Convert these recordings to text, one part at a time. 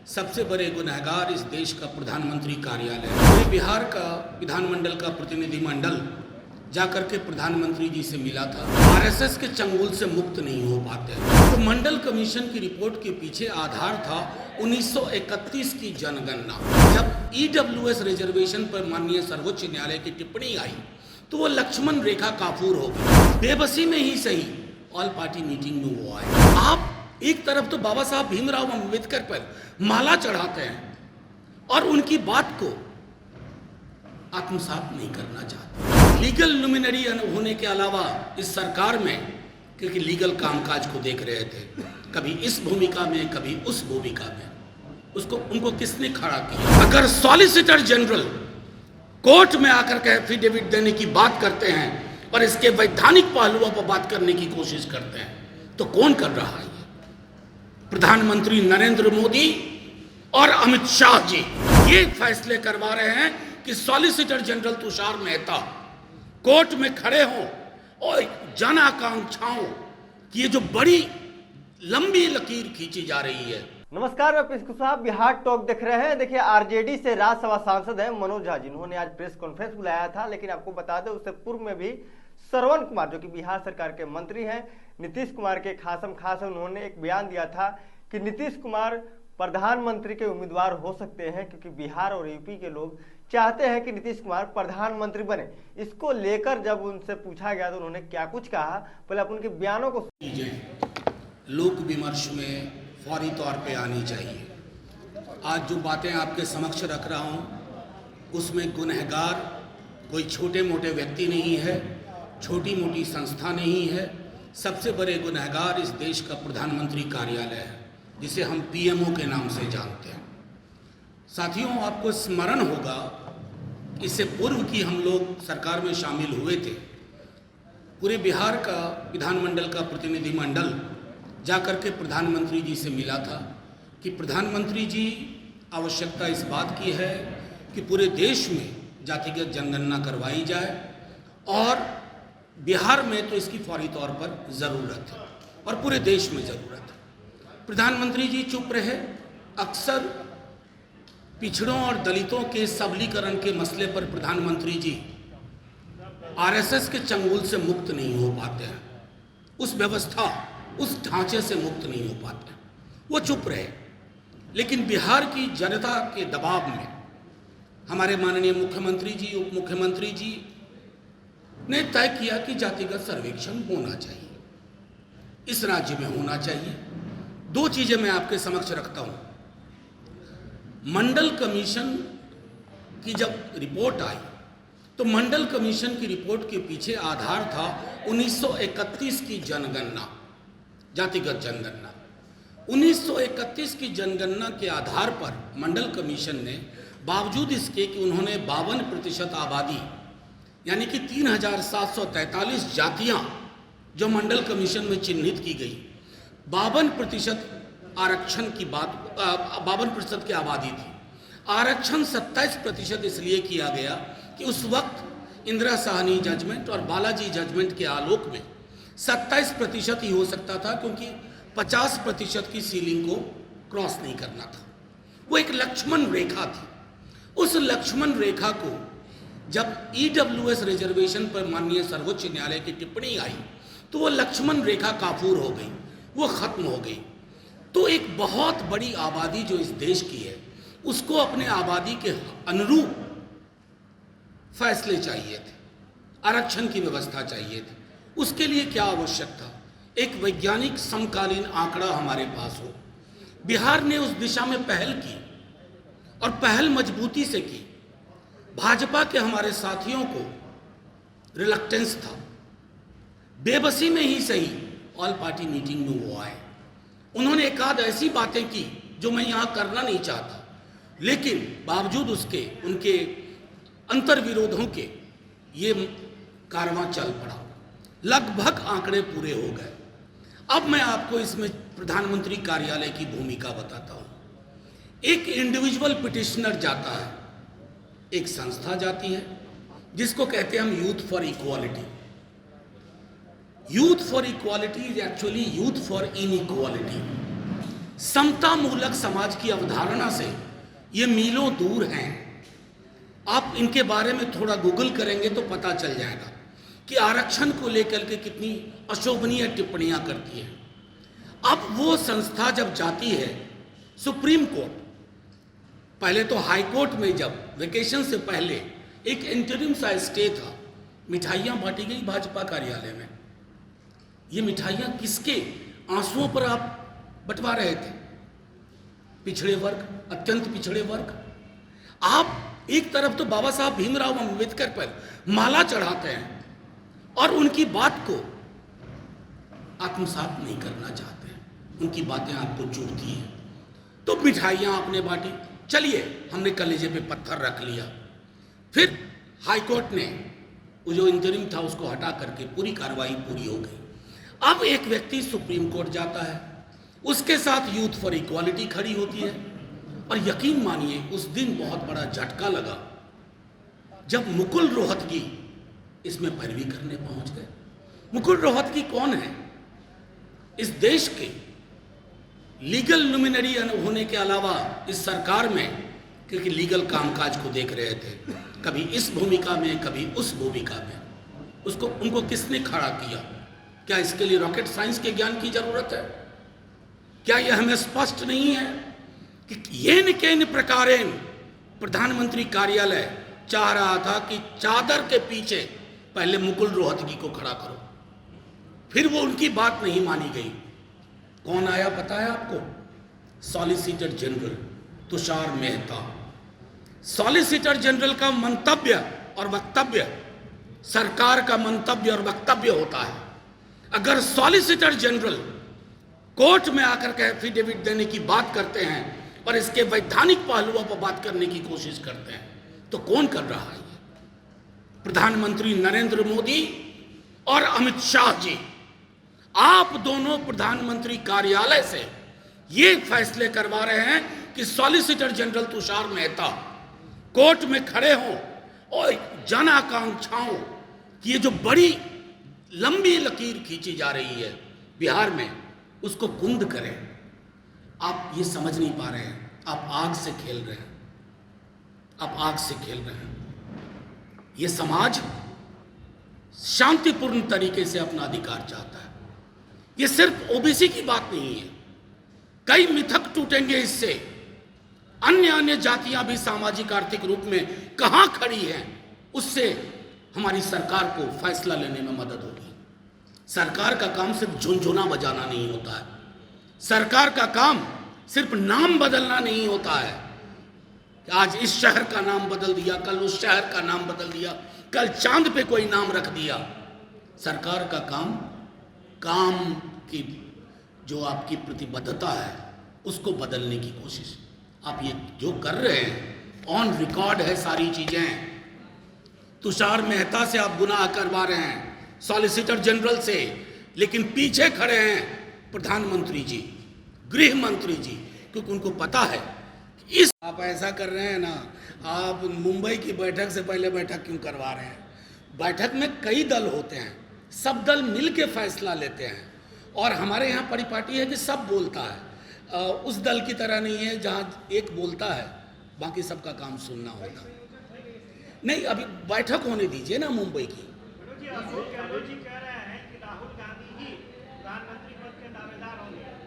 सबसे बड़े गुनहगार इस देश का प्रधानमंत्री कार्यालय है। बिहार का विधानमंडल का प्रतिनिधिमंडल जाकर के प्रधानमंत्री जी से मिला था। आरएसएस के चंगुल से मुक्त नहीं हो पाते। तो मंडल कमीशन की रिपोर्ट के पीछे आधार था 1931 की जनगणना। जब ईडब्ल्यूएस रिजर्वेशन पर माननीय सर्वोच्च न्यायालय की टिप्पणी आई तो वो लक्ष्मण रेखा काफूर हो गई। बेबसी में ही सही ऑल पार्टी मीटिंग में वो आए। आप एक तरफ तो बाबा साहब भीमराव अम्बेडकर पर माला चढ़ाते हैं और उनकी बात को आत्मसात नहीं करना चाहते। लीगल लुमिनरी होने के अलावा इस सरकार में क्योंकि लीगल कामकाज को देख रहे थे, कभी इस भूमिका में कभी उस भूमिका में, उनको किसने खड़ा किया? अगर सॉलिसिटर जनरल कोर्ट में आकर के एफिडेविट देने की बात करते हैं और इसके वैधानिक पहलुओं पर बात करने की कोशिश करते हैं तो कौन कर रहा है? प्रधानमंत्री नरेंद्र मोदी और अमित शाह जी ये फैसले करवा रहे हैं कि solicitor general Tushar Mehta court में खड़े हों और जन आकांक्षाओं की ये जो बड़ी लंबी लकीर खींची जा रही है। नमस्कार, मैं पिस्कू साहब बिहार टॉक देख रहे हैं। देखिए, आरजेडी से राज्यसभा सांसद है मनोज झा, जिन्होंने आज प्रेस कॉन्फ्रेंस बुलाया था, लेकिन आपको बता दें उससे पूर्व में भी श्रवण कुमार जो कि बिहार सरकार के मंत्री हैं, नीतीश कुमार के खासम खास है, उन्होंने एक बयान दिया था कि नीतीश कुमार प्रधानमंत्री के उम्मीदवार हो सकते हैं क्योंकि बिहार और यूपी के लोग चाहते हैं कि नीतीश कुमार प्रधानमंत्री बने। इसको लेकर जब उनसे पूछा गया तो उन्होंने क्या कुछ कहा, पहले आप उनके बयानों को लोक विमर्श में फौरी तौर पे आनी चाहिए। आज जो बातें आपके समक्ष रख रहा हूँ उसमें गुनहगार कोई छोटे मोटे व्यक्ति नहीं है, छोटी मोटी संस्था नहीं है। सबसे बड़े गुनहगार इस देश का प्रधानमंत्री कार्यालय है, जिसे हम पीएमओ के नाम से जानते हैं। साथियों, आपको स्मरण होगा इससे पूर्व की हम लोग सरकार में शामिल हुए थे। पूरे बिहार का विधानमंडल का प्रतिनिधिमंडल जाकर के प्रधानमंत्री जी से मिला था कि प्रधानमंत्री जी आवश्यकता इस बात की है कि पूरे देश में जातिगत जनगणना करवाई जाए और बिहार में तो इसकी फौरी तौर पर ज़रूरत है और पूरे देश में ज़रूरत है। प्रधानमंत्री जी चुप रहे। अक्सर पिछड़ों और दलितों के सबलीकरण के मसले पर प्रधानमंत्री जी आरएसएस के चंगुल से मुक्त नहीं हो पाते हैं, उस व्यवस्था उस ढांचे से मुक्त नहीं हो पाते हैं। वो चुप रहे। लेकिन बिहार की जनता के दबाव में हमारे माननीय मुख्यमंत्री जी, उप मुख्यमंत्री जी ने तय किया कि जातिगत सर्वेक्षण होना चाहिए, इस राज्य में होना चाहिए। दो चीजें मैं आपके समक्ष रखता हूं। मंडल कमीशन की जब रिपोर्ट आई तो मंडल कमीशन की रिपोर्ट के पीछे आधार था 1931 की जनगणना, जातिगत जनगणना। 1931 की जनगणना के आधार पर मंडल कमीशन ने, बावजूद इसके कि उन्होंने 52% आबादी यानी कि 3743 जातियां जो मंडल कमीशन में चिन्हित की गई, 52% आरक्षण की बात, 52% की आबादी थी। आरक्षण 27% इसलिए किया गया कि उस वक्त इंदिरा साहनी जजमेंट और बालाजी जजमेंट के आलोक में 27% ही हो सकता था, क्योंकि 50% की सीलिंग को क्रॉस नहीं करना था। वो एक लक्ष्मण रेखा थी। उस लक्ष्मण रेखा को जब ईडब्ल्यूएस रिजर्वेशन पर माननीय सर्वोच्च न्यायालय की टिप्पणी आई तो वो लक्ष्मण रेखा काफूर हो गई, वो खत्म हो गई। तो एक बहुत बड़ी आबादी जो इस देश की है उसको अपने आबादी के अनुरूप फैसले चाहिए थे, आरक्षण की व्यवस्था चाहिए थी। उसके लिए क्या आवश्यक था? एक वैज्ञानिक समकालीन आंकड़ा हमारे पास हो। बिहार ने उस दिशा में पहल की और पहल मजबूती से की। भाजपा के हमारे साथियों को रिलक्टेंस था, बेबसी में ही सही ऑल पार्टी मीटिंग में वो आए। उन्होंने एक आध ऐसी बातें की जो मैं यहाँ करना नहीं चाहता, लेकिन बावजूद उसके उनके अंतर्विरोधों के ये कारवां चल पड़ा। लगभग आंकड़े पूरे हो गए। अब मैं आपको इसमें प्रधानमंत्री कार्यालय की भूमिका बताता हूँ। एक इंडिविजुअल पिटिशनर जाता है, एक संस्था जाती है जिसको कहते हैं हम youth for equality. Youth for equality is actually youth for inequality. समता मूलक समाज की अवधारणा से ये मीलों दूर हैं। आप इनके बारे में थोड़ा गूगल करेंगे तो पता चल जाएगा कि आरक्षण को लेकर के कितनी अशोभनीय टिप्पणियां करती है। अब वो संस्था जब जाती है सुप्रीम कोर्ट, पहले तो हाई कोर्ट में जब वेकेशन से पहले एक इंटरिम सा स्टे था, मिठाइयां बांटी गई भाजपा कार्यालय में। ये मिठाइयां किसके आंसुओं पर आप बंटवा रहे थे? पिछड़े वर्ग, अत्यंत पिछड़े वर्ग। आप एक तरफ तो बाबा साहब भीमराव अम्बेडकर पर माला चढ़ाते हैं और उनकी बात को आत्मसात नहीं करना चाहते हैं, उनकी बातें आपको चुभती हैं। तो मिठाइयां आपने बांटी, चलिए हमने कलेजे पे पत्थर रख लिया। फिर हाईकोर्ट ने वो जो इंटरिम था उसको हटा करके पूरी कार्रवाई पूरी हो गई। अब एक व्यक्ति सुप्रीम कोर्ट जाता है, उसके साथ यूथ फॉर इक्वालिटी खड़ी होती है। और यकीन मानिए उस दिन बहुत बड़ा झटका लगा जब मुकुल रोहतगी इसमें पैरवी करने पहुंच गए। मुकुल रोहतगी कौन है? इस देश के लीगल लुमिनरी होने के अलावा इस सरकार में, क्योंकि लीगल कामकाज को देख रहे थे, कभी इस भूमिका में कभी उस भूमिका में, उनको किसने खड़ा किया? क्या इसके लिए रॉकेट साइंस के ज्ञान की जरूरत है? क्या यह हमें स्पष्ट नहीं है कि येन केन प्रकारेण प्रधानमंत्री कार्यालय चाह रहा था कि चादर के पीछे पहले मुकुल रोहतगी को खड़ा करो, फिर वो उनकी बात नहीं मानी गई। कौन आया पता है आपको? Solicitor general Tushar Mehta. Solicitor general का मंतव्य और वक्तव्य सरकार का मंतव्य और वक्तव्य होता है। अगर सॉलिसिटर जनरल कोर्ट में आकर के एफिडेविट देने की बात करते हैं और इसके वैधानिक पहलुओं पर बात करने की कोशिश करते हैं, तो कौन कर रहा है? प्रधानमंत्री नरेंद्र मोदी और अमित शाह जी। आप दोनों प्रधानमंत्री कार्यालय से ये फैसले करवा रहे हैं कि solicitor general Tushar Mehta court में खड़े हों और जन आकांक्षाओं की ये जो बड़ी लंबी लकीर खींची जा रही है बिहार में, उसको कुंद करें। आप ये समझ नहीं पा रहे हैं, आप आग से खेल रहे हैं, आप आग से खेल रहे हैं। ये समाज शांतिपूर्ण तरीके से अपना अधिकार चाहता है। ये सिर्फ ओबीसी की बात नहीं है, कई मिथक टूटेंगे इससे। अन्य अन्य जातियां भी सामाजिक आर्थिक रूप में कहां खड़ी हैं, उससे हमारी सरकार को फैसला लेने में मदद होगी। सरकार का काम सिर्फ झुनझुना बजाना नहीं होता है, सरकार का काम सिर्फ नाम बदलना नहीं होता है। आज इस शहर का नाम बदल दिया, कल उस शहर का नाम बदल दिया, कल चांद पे कोई नाम रख दिया। सरकार का काम की जो आपकी प्रतिबद्धता है उसको बदलने की कोशिश आप ये जो कर रहे हैं, ऑन रिकॉर्ड है सारी चीजें। तुषार मेहता से आप गुनाह करवा रहे हैं, सॉलिसिटर जनरल से, लेकिन पीछे खड़े हैं प्रधानमंत्री जी, गृह मंत्री जी, क्योंकि उनको पता है कि इस आप ऐसा कर रहे हैं ना, आप मुंबई की बैठक से पहले बैठक क्यों करवा रहे हैं? बैठक में कई दल होते हैं, सब दल मिल के फैसला लेते हैं। और हमारे यहाँ परिपाटी है कि सब बोलता है, उस दल की तरह नहीं है जहाँ एक बोलता है बाकी सबका काम सुनना होता है। नहीं, अभी बैठक होने दीजिए ना मुंबई की।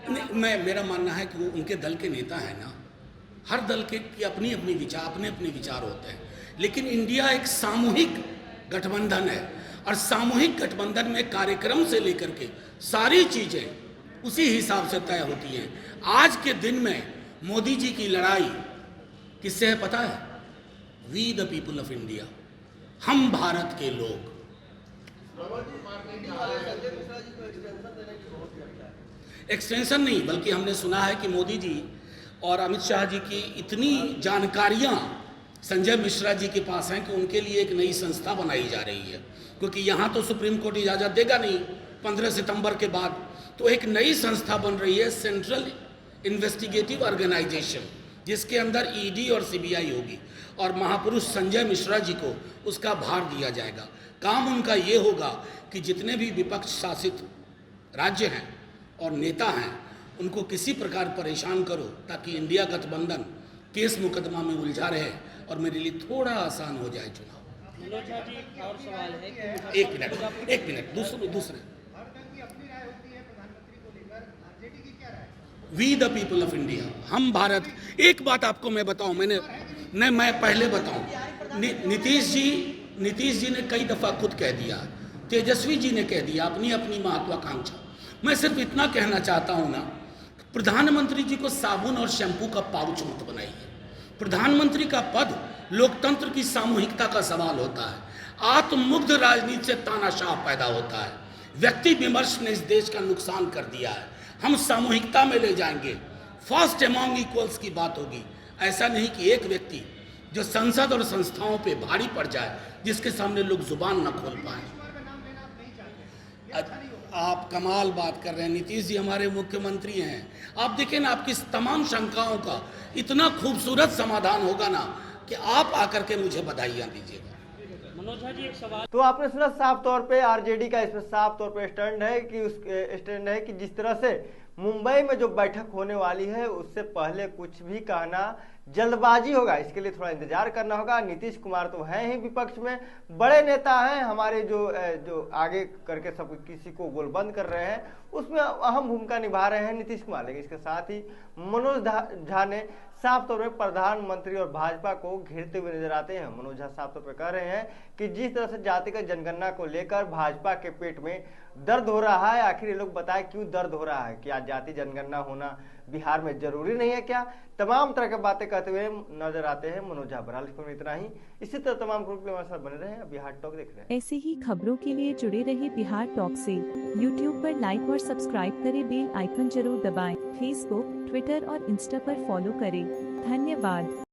नहीं, मेरा मानना है कि वो उनके दल के नेता है ना, हर दल के की अपने अपने विचार होते हैं, लेकिन इंडिया एक सामूहिक गठबंधन है और सामूहिक गठबंधन में कार्यक्रम से लेकर के सारी चीजें उसी हिसाब से तय होती हैं। आज के दिन में मोदी जी की लड़ाई किससे है पता है? We the people of India, हम भारत के लोग। एक्सटेंशन नहीं, बल्कि हमने सुना है कि मोदी जी और अमित शाह जी की इतनी जानकारियां संजय मिश्रा जी के पास हैं कि उनके लिए एक नई संस्था बनाई जा रही है, क्योंकि यहाँ तो सुप्रीम कोर्ट इजाज़त देगा नहीं 15 सितंबर के बाद। तो एक नई संस्था बन रही है, सेंट्रल इन्वेस्टिगेटिव ऑर्गेनाइजेशन, जिसके अंदर ईडी और सीबीआई होगी, और महापुरुष संजय मिश्रा जी को उसका भार दिया जाएगा। काम उनका ये होगा कि जितने भी विपक्ष शासित राज्य हैं और नेता हैं, उनको किसी प्रकार परेशान करो ताकि इंडिया गठबंधन केस मुकदमा में उलझा रहे और मेरे लिए थोड़ा आसान हो जाए चुनाव। मनोज झा जी, एक और सवाल है कि एक मिनट दूसरे we the people of India, हम भारत। एक बात आपको मैं बताऊं, मैं पहले बताऊं, नीतीश जी ने कई दफा खुद कह दिया, तेजस्वी जी ने कह दिया अपनी अपनी महत्वाकांक्षा। मैं सिर्फ इतना कहना चाहता हूं ना, प्रधानमंत्री जी को साबुन और शैम्पू का पाउच मत बनाइए। प्रधानमंत्री का पद लोकतंत्र की सामूहिकता का सवाल होता है। आत्ममुग्ध राजनीति से तानाशाह पैदा होता है। व्यक्ति विमर्श ने इस देश का नुकसान कर दिया है। हम सामूहिकता में ले जाएंगे, फर्स्ट अमॉन्ग इक्वल्स की बात होगी। ऐसा नहीं कि एक व्यक्ति जो संसद और संस्थाओं पे भारी पड़ जाए, जिसके सामने लोग जुबान न खोल पाए। आप कमाल बात कर रहे हैं। नीतीश जी हमारे मुख्यमंत्री हैं। आप देखें ना, आपकी तमाम शंकाओं का इतना खूबसूरत समाधान होगा ना कि आप आकर के मुझे बधाइयाँ दीजिएगा। मनोज झा जी, एक सवाल। तो आपने सुना, साफ तौर पे आरजेडी का इसमें साफ तौर पे स्टैंड है कि जिस तरह से मुंबई में जो बैठक होने वाली है उससे पहले कुछ भी कहना जल्दबाजी होगा। इसके लिए थोड़ा इंतजार करना होगा। नीतीश कुमार तो हैं ही विपक्ष में, बड़े नेता हैं हमारे, जो आगे करके सब किसी को गोलबंद कर रहे हैं, उसमें अहम भूमिका निभा रहे हैं नीतीश कुमार। लेकिन इसके साथ ही मनोज झा ने साफ तौर पर प्रधानमंत्री और भाजपा को घेरते हुए नजर आते हैं। मनोज झा साफ तौर पर कह रहे हैं कि जिस तरह से जातिगत जनगणना को लेकर भाजपा के पेट में दर्द हो रहा है, आखिर ये लोग बताएं क्यों दर्द हो रहा है। क्या जाति जनगणना होना बिहार में जरूरी नहीं है क्या? तमाम तरह की बातें कहते हुए नजर आते हैं मनोज झा। बहरहाल इतना ही। इसी तरह तमाम खबरों के लिए हमारे साथ बने रहें। बिहार टॉक देख रहे हैं। ऐसे ही खबरों के लिए जुड़े रहिए बिहार टॉक से। यूट्यूब पर लाइक और सब्सक्राइब करें, बेल आइकन जरूर दबाएं। फेसबुक, ट्विटर और इंस्टा पर फॉलो करें। धन्यवाद।